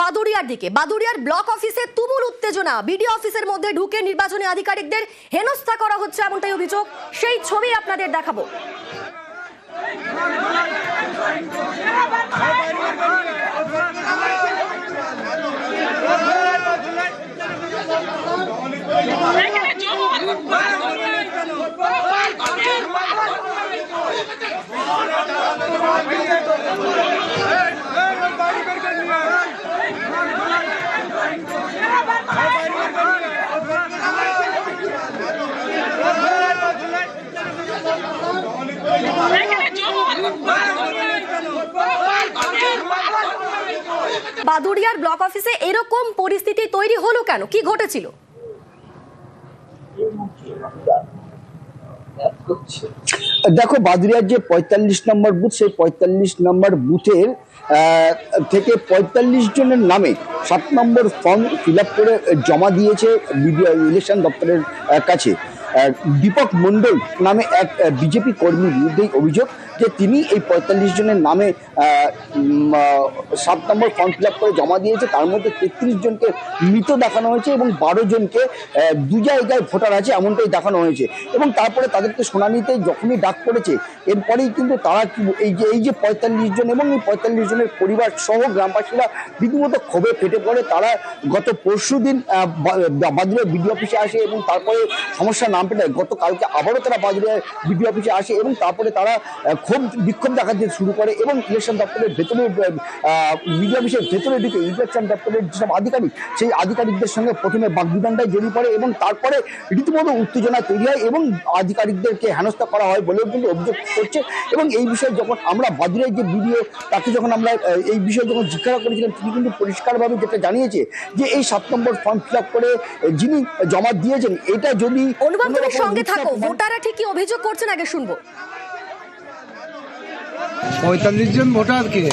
বাদুড়িয়ার দিকে। বাদুড়িয়ার ব্লক অফিসে তুমুল উত্তেজনা, বিডিও অফিসের মধ্যে ঢুকে নির্বাচনী আধিকারিকদের হেনস্থা করা হচ্ছে এমনটাই অভিযোগ। সেই ছবি আপনাদের দেখাবো। বাদুড়িয়ার ব্লক অফিসে এরকম পরিস্থিতি তৈরি হলো কেন? কি ঘটেছিল? দেখো, বাদুড়িয়ার যে ৪৫ নম্বর বুথ, সেই ৪৫ নম্বর বুথের থেকে ৪৫ জনের নামে ৭ নম্বর ফর্ম ফিল আপ করে জমা দিয়েছে ইলেকশন দপ্তরের কাছে। দীপক মণ্ডল নামে এক বিজেপি কর্মীর বিরুদ্ধেই অভিযোগ যে তিনি এই ৪৫ জনের নামে ৭ নম্বর ফর্ম ফিল আপ করে জমা দিয়েছে। তার মধ্যে ৩৩ জনকে মৃত দেখানো হয়েছে এবং ১২ জনকে দু জায়গায় ভোটার আছে এমনটাই দেখানো হয়েছে। এবং তারপরে তাদেরকে শুনানিতে যখনই ডাক পড়েছে, এরপরেই কিন্তু তারা এই যে ৪৫ জন এবং এই ৪৫ জনের পরিবার সহ গ্রামবাসীরা রীতিমতো ক্ষোভে ফেটে পড়ে। তারা গত পরশুদিন বাদুড়িয়া বিডিও অফিসে আসে এবং তারপরে সমস্যা নাম পেটায় গতকালকে আবারও তারা বাদুড়িয়া বিডিও অফিসে আসে এবং তারপরে তারা বিক্ষোভ দেখাতে শুরু করে এবং ইলেকশন দপ্তরের ভেতরে বিডিও অফিসের ভেতরে ঢুকে ইলেকশন দপ্তরের যেসব আধিকারিক, সেই আধিকারিকদের সঙ্গে প্রথমে বাগবিতণ্ডায় জড়িয়ে পড়ে এবং তারপরে রীতিমতো উত্তেজনা তৈরি হয় এবং আধিকারিকদেরকে হেনস্থা করা হয় বলেও কিন্তু অভিযোগ করছে। এবং এই বিষয়ে যখন আমরা বাদুড়িয়ার যে বিডিও, তাকে যখন আমরা এই বিষয়ে যখন জিজ্ঞাসা করেছিলাম, তিনি কিন্তু পরিষ্কারভাবে যেটা জানিয়েছে যে এই ৭ নম্বর ফর্ম ফিল আপ করে যিনি জমা দিয়েছেন, এটা যদি সঙ্গে থাকো, ভোটাররা ঠিকই অভিযোগ করছেন, আগে শুনবো। ৪৫ জন ভোটারকে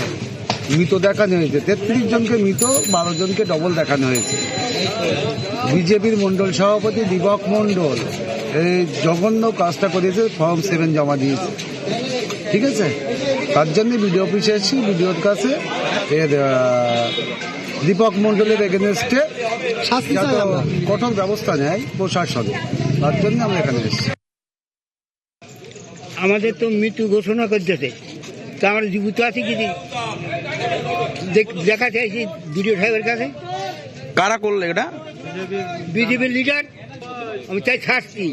মৃত দেখানো হয়েছে, ৩৩ জনকে মৃত, ১২ জনকে ডবল দেখানো হয়েছে। বিজেপির মন্ডল সভাপতি দীপক মণ্ডল এই জঘন্য কাজটা করেছে, ফর্ম 7 জমা দিয়েছে। ঠিক আছে, তার জন্য বিডিও অফিসে এসেছি, বিডিওর কাছে দীপক মণ্ডলের এগেনস্টে কঠোর ব্যবস্থা নেয় প্রশাসন, তার জন্য আমরা এখানে এসেছি। আমাদের তো মৃত্যু ঘোষণা করতেছে, তা আমরা জীবিত আছি কি দেখা চাইছি বিডিও সাহেবের কাছে। কারা করলো এটা? বিজেপির লিডার। আমি চাই শাস্তি।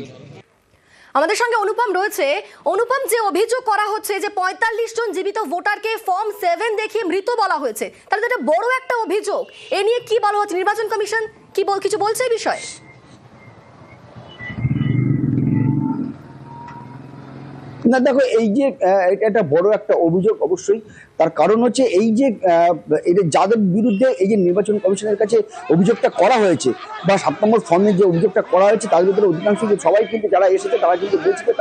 আমাদের সঙ্গে অনুপম রয়েছে। অনুপম, যে অভিযোগ করা হচ্ছে যে ৪৫ জন জীবিত ভোটারকে ফর্ম 7 দেখিয়ে মৃত বলা হয়েছে, তাহলে এটা বড় একটা অভিযোগ। এ নিয়ে কি বলা হচ্ছে? নির্বাচন কমিশন কিছু বলছে এই বিষয়ে? না, দেখো, এই যে এটা একটা বড় একটা অভিযোগ অবশ্যই। তার কারণ হচ্ছে এই যে যাদের বিরুদ্ধে এই যে নির্বাচন কমিশনের কাছে অভিযোগটা করা হয়েছে বা ৭ নম্বর ফর্মে যে অভিযোগটা করা হয়েছে, তার ভিতরে অধিকাংশ সবাই কিন্তু যারা এসেছে তারা কিন্তু বলছে যে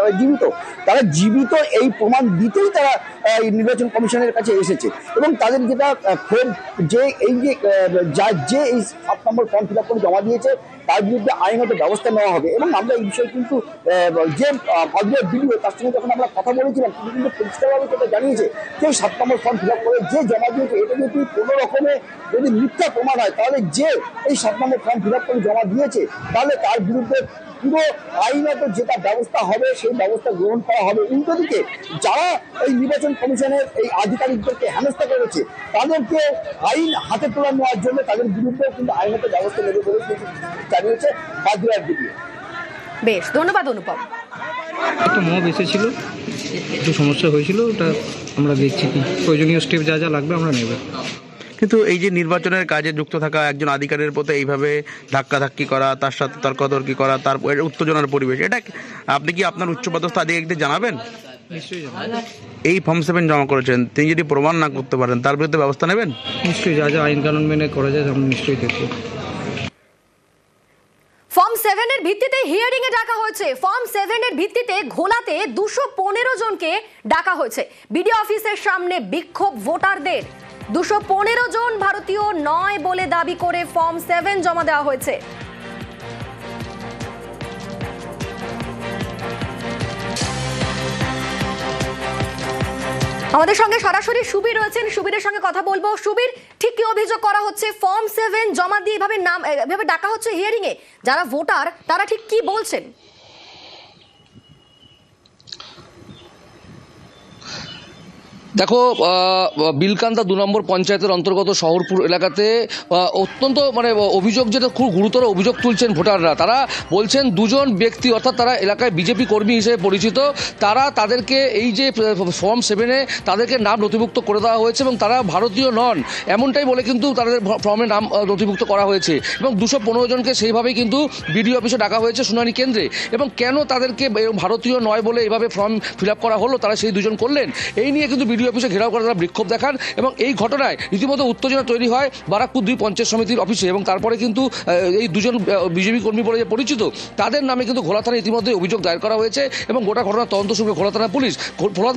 তারা জীবিত এই প্রমাণ দিতেই তারা নির্বাচন কমিশনের কাছে এসেছে। এবং তাদের যেটা ক্ষোভ যে এই যে এই ৭ নম্বর ফর্ম ফিল আপ করে জমা দিয়েছে, তার বিরুদ্ধে আইনগত ব্যবস্থা নেওয়া হবে। এবং আমরা এই বিষয়ে কিন্তু যে বাদুড়িয়ার বিডিও, তার সঙ্গে যখন আমরা কথা বলেছিলাম, তিনি কিন্তু পরিষ্কারভাবে সেটা জানিয়েছে যে ৭ নম্বর ফর্ম ফিল আপ করে যে জমা দিয়েছে, এটা যদি কোনো রকমে যদি মিথ্যা প্রমাণ হয়, তাহলে যে এই ৭ নম্বর ফর্ম ফিল আপ করে জমা দিয়েছে, তাহলে তার বিরুদ্ধে পুরো আইনত যেটা ব্যবস্থা হবে সেই ব্যবস্থা গ্রহণ করা হবে। উল্টো দিকে যারা এই নির্বাচন কমিশনের এই আধিকারিকদেরকে হেনস্থা করেছে, তাদেরকে আইন হাতে তুলে নেওয়ার জন্য তাদের বিরুদ্ধে কিন্তু আইনত ব্যবস্থা নেবে বলে জানিয়েছে বাদুড়িয়ার বিডিও। বেশ, ধন্যবাদ অনুপম। একটা মব এসেছিল, একটু সমস্যা হয়েছিল, ওটা আমরা দেখছি কি প্রয়োজনীয় স্টেপ যা যা লাগবে আমরা নেব। কিন্তু এই যে নির্বাচনের কাজে যুক্ত থাকা একজন আধিকারিকের প্রতি এইভাবে ধাক্কাধাক্কি করা, তার সাথে তর্কাতর্কি করা, তার উত্তেজনার পরিবেশ, এটা আপনি কি আপনার উচ্চপদস্থ আধিকারিকদের জানাবেন? নিশ্চয়ই জানাবেন। এই ফর্ম 7 জমা করেছেন, তিনি যদি প্রমাণ না করতে পারেন, তার বিরুদ্ধে ব্যবস্থা নেবেন? নিশ্চয়ই, যা যা আইন কানুন মেনে করা যায় আমরা নিশ্চয়ই দেখব। ফর্ম 7 এর ভিত্তিতে হিয়ারিং এ ডাকা হয়েছে। ফর্ম 7 এর ভিত্তিতে ঘোলাতে 215 জনকে ডাকা হয়েছে। বিডিও অফিসের সামনে বিক্ষোভ ভোটারদের। 215 জন ভারতীয় নয় বলে দাবি করে ফর্ম 7 জমা দেওয়া হয়েছে। আমাদের সঙ্গে সরাসরি সুবীর রয়েছেন, সুবীরের সঙ্গে কথা বলবো। সুবীর, ঠিক কি অভিযোগ করা হচ্ছে? ফর্ম 7 জমা দিয়ে এভাবে ডাকা হচ্ছে হিয়ারিং এ, যারা ভোটার তারা ঠিক কি বলছেন? দেখো, বিলকান্দা 2 নম্বর পঞ্চায়েতের অন্তর্গত শহরপুর এলাকাতে অত্যন্ত অভিযোগ, যেটা খুব গুরুতর অভিযোগ তুলছেন ভোটাররা। তারা বলছেন দুজন ব্যক্তি, অর্থাৎ তারা এলাকায় বিজেপি কর্মী হিসেবে পরিচিত, তাদেরকে এই যে ফর্ম 7-এ তাদেরকে নাম নথিভুক্ত করে দেওয়া হয়েছে এবং তারা ভারতীয় নন এমনটাই বলে কিন্তু তাদের ফর্মে নাম নথিভুক্ত করা হয়েছে এবং 215 জনকে সেইভাবেই কিন্তু বিডিও অফিসে ডাকা হয়েছে শুনানি কেন্দ্রে। এবং কেন তাদেরকে ভারতীয় নয় বলে এইভাবে ফর্ম ফিল আপ করা হলো, তারা সেই দুজন করলেন, এই নিয়ে কিন্তু বিডিও অফিসে ঘেরাও করে তারা বিক্ষোভ দেখান এবং এই ঘটনায় রীতিমতো উত্তেজনা তৈরি হয় বারাকপুর 2 পঞ্চায়েত সমিতির অফিসে। এবং তারপরে কিন্তু এই দুজন বিজেপি কর্মী বলে যে পরিচিত, তাদের নামে কিন্তু ঘোলা থানায় ইতিমধ্যে অভিযোগ দায়ের করা হয়েছে এবং গোটা ঘটনার তদন্ত শুরু ঘোলা থানা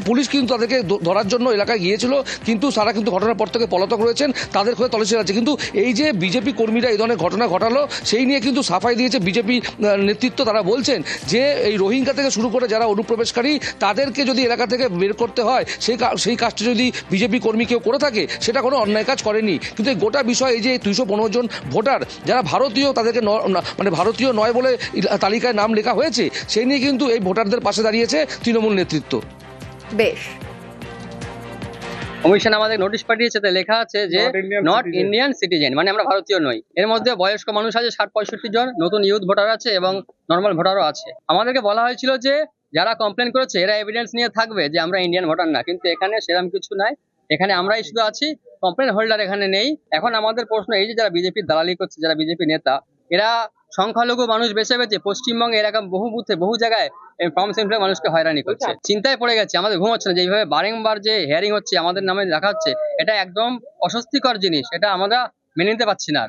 পুলিশ কিন্তু তাদেরকে ধরার জন্য এলাকায় গিয়েছিল, কিন্তু তারা কিন্তু ঘটনার পর থেকে পলাতক রয়েছেন, তাদের হয়ে তল্লাশি আছে। কিন্তু এই যে বিজেপি কর্মীরা এই ধরনের ঘটনা ঘটালো, সেই নিয়ে কিন্তু সাফাই দিয়েছে বিজেপি নেতৃত্ব। তারা বলছেন যে এই রোহিঙ্গা থেকে শুরু করে যারা অনুপ্রবেশকারী, তাদেরকে যদি এলাকা থেকে বের করতে হয়, সেই কাজটা যদি বিজেপি কর্মী কেউ করে থাকে, সেটা কোনো অন্যায় কাজ করেনি। কিন্তু এই গোটা বিষয়, এই যে 215 জন ভোটার যারা ভারতীয়, তাদেরকে ভারতীয় নয় বলে তালিকায় নাম লেখা হয়েছে, সেই নিয়ে কিন্তু এই ভোটারদের পাশে দাঁড়িয়েছে তৃণমূল নেতৃত্ব। বেশ, কমিশন আমাদের নোটিশ পাঠিয়েছে, তাই লেখা আছে যে নট ইন্ডিয়ান সিটিজেন, মানে আমরা ভারতীয় নই। এর মধ্যে বয়স্ক মানুষ আছে 60-65 জন, নতুন ইউথ ভোটার আছে এবং নর্মাল ভোটারও আছে। আমাদেরকে বলা হয়েছিল যে যারা কমপ্লেন করেছে এরা এভিডেন্স নিয়ে থাকবে যে আমরা ইন্ডিয়ান ভোটার না, কিন্তু এখানে সেরকম কিছু নাই। এখানে আমরাই শুধু আছি, কমপ্লেন হোল্ডার এখানে নেই। এখন আমাদের প্রশ্ন এই যে যারা বিজেপির দালালি করছে, যারা বিজেপি নেতা, এরা সংখ্যালঘু মানুষ বেছে বেছে পশ্চিমবঙ্গে এরকম বহু বুথে বহু জায়গায় ফর্ম সেন্টারে মানুষকে হয়রানি করছে। চিন্তায় পড়ে গেছে, আমাদের ঘুম হচ্ছে না। যেভাবে বারংবার যে হিয়ারিং হচ্ছে, আমাদের নামে দেখা হচ্ছে, এটা একদম অস্বস্তিকর জিনিস। এটা আমরা মেনে নিতে পারছি না।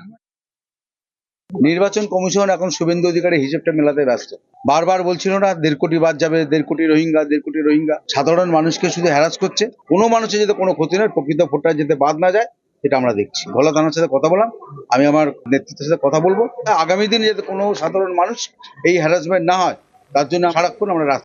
নির্বাচন কমিশন এখন শুভেন্দু অধিকারীর হিসেবটা মেলাতে ব্যস্ত। বারবার বলছিল না 1.5 কোটি বাদ যাবে, 1.5 কোটি রোহিঙ্গা, 1.5 কোটি রোহিঙ্গা। সাধারণ মানুষকে শুধু হ্যারাস করছে, কোনো মানুষের যাতে কোনো ক্ষতি নয়, প্রকৃত ভোটার যাতে বাদ না যায়, এটা আমরা দেখছি। ঘোলা থানার সাথে কথা বললাম, আমি আমার নেতৃত্বের সাথে কথা বলবো, আগামী দিনে যাতে কোনো সাধারণ মানুষ এই হ্যারাসমেন্ট না হয়, তার জন্য সারাক্ষণ আমরা